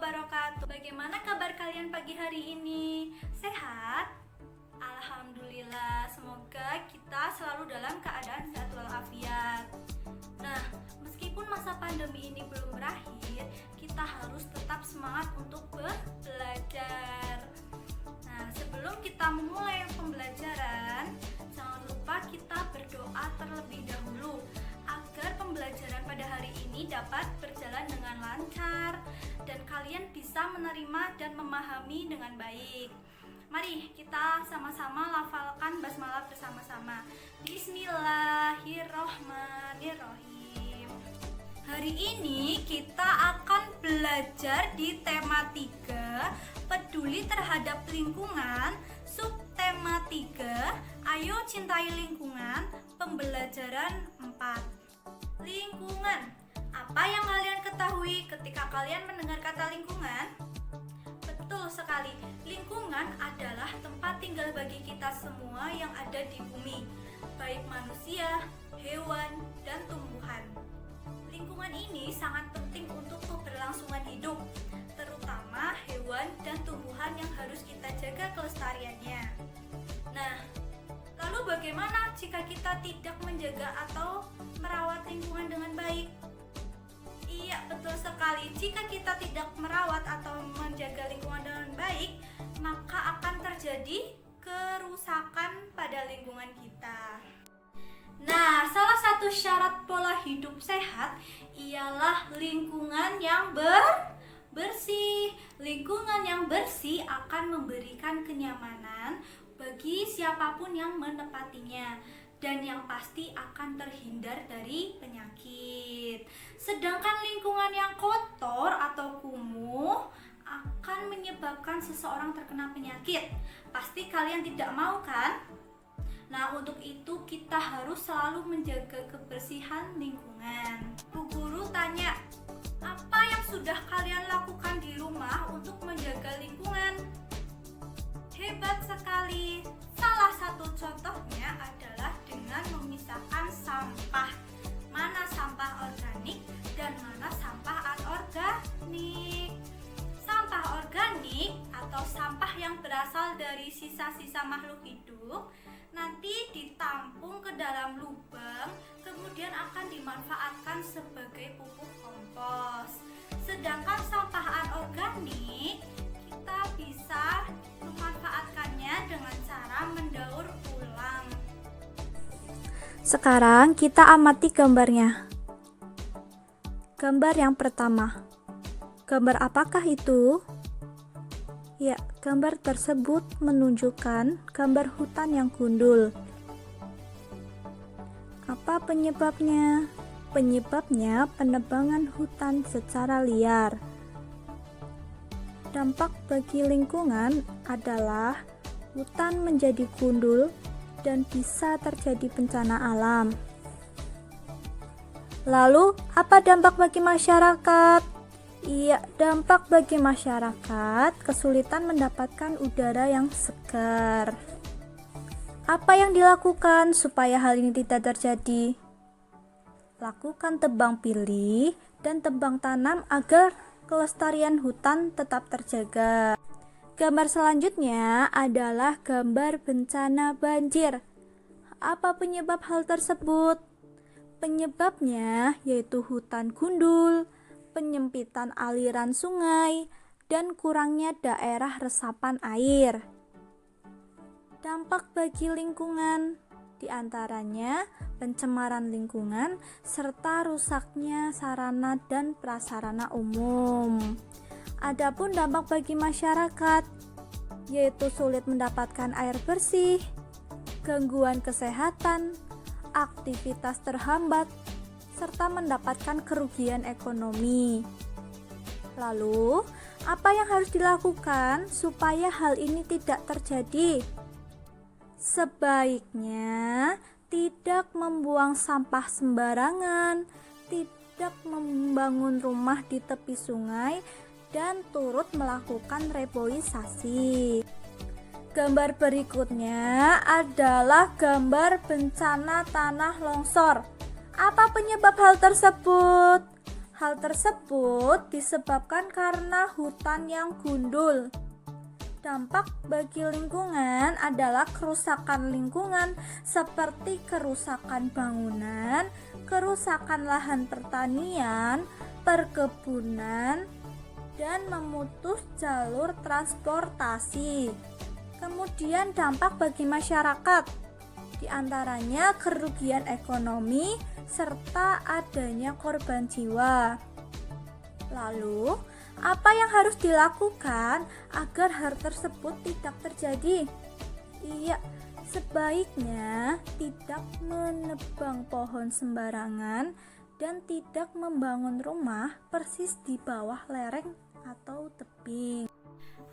wabarakatuh. Bagaimana kabar kalian pagi hari ini? Sehat? Alhamdulillah, semoga kita selalu dalam keadaan sehat walafiat. Nah, meskipun masa pandemi ini belum berakhir, kita harus tetap semangat untuk belajar. Nah, sebelum kita memulai pembelajaran, jangan lupa kita berdoa terlebih dahulu agar pembelajaran pada hari ini dapat berjalan dengan lancar dan kalian bisa menerima dan memahami dengan baik. Mari kita sama-sama lafalkan basmalah bersama-sama. Bismillahirrohmanirrohim. Hari ini kita akan belajar di tema 3, peduli terhadap lingkungan, subtema 3, ayo cintai lingkungan, pembelajaran 4. Lingkungan. Apa yang kalian ketahui ketika kalian mendengar kata lingkungan? Betul sekali, lingkungan adalah tempat tinggal bagi kita semua yang ada di bumi, baik manusia, hewan, dan tumbuhan. Lingkungan ini sangat penting untuk keberlangsungan hidup, terutama hewan dan tumbuhan yang harus kita jaga kelestariannya. Nah, lalu bagaimana jika kita tidak menjaga atau merawat lingkungan dengan baik? Iya, betul sekali. Jika kita tidak merawat atau menjaga lingkungan dengan baik, maka akan terjadi kerusakan pada lingkungan kita. Nah, salah satu syarat pola hidup sehat ialah lingkungan yang bersih. Lingkungan yang bersih akan memberikan kenyamanan bagi siapapun yang menempatinya, dan yang pasti akan terhindar dari penyakit. Sedangkan lingkungan yang kotor atau kumuh akan menyebabkan seseorang terkena penyakit. Pasti kalian tidak mau kan? Nah, untuk itu kita harus selalu menjaga kebersihan lingkungan. Bu Guru tanya, apa yang sudah kalian lakukan di rumah untuk menjaga lingkungan? Hebat sekali. Salah satu contohnya adalah dengan memisahkan sampah. Mana sampah organik dan mana sampah anorganik. Sampah organik atau sampah yang berasal dari sisa-sisa makhluk hidup nanti ditampung ke dalam lubang, kemudian akan dimanfaatkan sebagai pupuk kompos. Sedangkan sampah anorganik kita bisa memanfaatkannya dengan cara mendaur ulang. Sekarang kita amati gambarnya. Gambar yang pertama. Gambar apakah itu? Ya, gambar tersebut menunjukkan gambar hutan yang gundul. Apa penyebabnya? Penyebabnya penebangan hutan secara liar. Dampak bagi lingkungan adalah hutan menjadi gundul dan bisa terjadi bencana alam. Lalu, apa dampak bagi masyarakat? Iya, dampak bagi masyarakat kesulitan mendapatkan udara yang segar. Apa yang dilakukan supaya hal ini tidak terjadi? Lakukan tebang pilih dan tebang tanam agar kelestarian hutan tetap terjaga. Gambar selanjutnya adalah gambar bencana banjir. Apa penyebab hal tersebut? Penyebabnya yaitu hutan gundul, penyempitan aliran sungai, dan kurangnya daerah resapan air. Dampak bagi lingkungan diantaranya pencemaran lingkungan serta rusaknya sarana dan prasarana umum. Adapun dampak bagi masyarakat yaitu sulit mendapatkan air bersih, gangguan kesehatan, aktivitas terhambat, serta mendapatkan kerugian ekonomi. Lalu, apa yang harus dilakukan supaya hal ini tidak terjadi? Sebaiknya tidak membuang sampah sembarangan, tidak membangun rumah di tepi sungai, dan turut melakukan reboisasi. Gambar berikutnya adalah gambar bencana tanah longsor. Apa penyebab hal tersebut? Hal tersebut disebabkan karena hutan yang gundul. Dampak bagi lingkungan adalah kerusakan lingkungan seperti kerusakan bangunan, kerusakan lahan pertanian, perkebunan, dan memutus jalur transportasi. Kemudian dampak bagi masyarakat, di antaranya kerugian ekonomi serta adanya korban jiwa. Lalu, apa yang harus dilakukan agar hal tersebut tidak terjadi? Iya, sebaiknya tidak menebang pohon sembarangan dan tidak membangun rumah persis di bawah lereng atau tebing.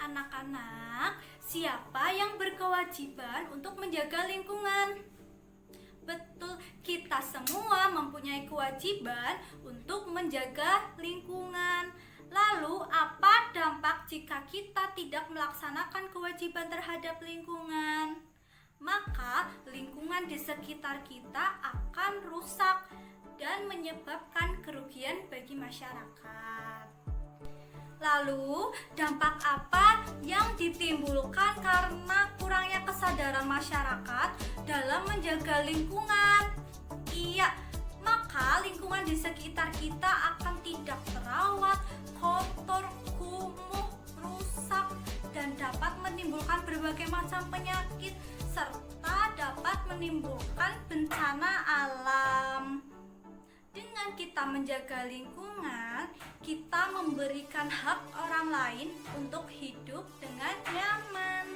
Anak-anak, siapa yang berkewajiban untuk menjaga lingkungan? Betul, kita semua mempunyai kewajiban untuk menjaga lingkungan. Lalu, apa dampak jika kita tidak melaksanakan kewajiban terhadap lingkungan? Maka, lingkungan di sekitar kita akan rusak dan menyebabkan kerugian bagi masyarakat. Lalu, dampak apa yang ditimbulkan karena kurangnya kesadaran masyarakat dalam menjaga lingkungan? Iya, maka lingkungan di sekitar kita akan tidak terawat, kotor, kumuh, rusak, dan dapat menimbulkan berbagai macam penyakit serta dapat menimbulkan bencana alam. Dengan kita menjaga lingkungan, kita memberikan hak orang lain untuk hidup dengan nyaman.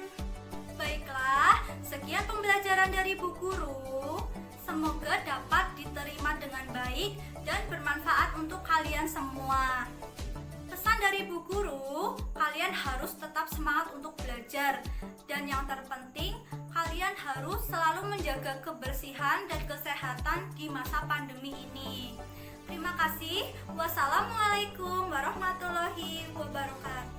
Baiklah, sekian pembelajaran dari Bu Guru. Semoga dapat diterima dengan baik dan bermanfaat untuk kalian semua. Pesan dari Bu Guru, kalian harus tetap semangat untuk belajar. Dan yang terpenting, kalian harus selalu menjaga kebersihan dan kesehatan di masa pandemi ini. Terima kasih. Wassalamualaikum warahmatullahi wabarakatuh.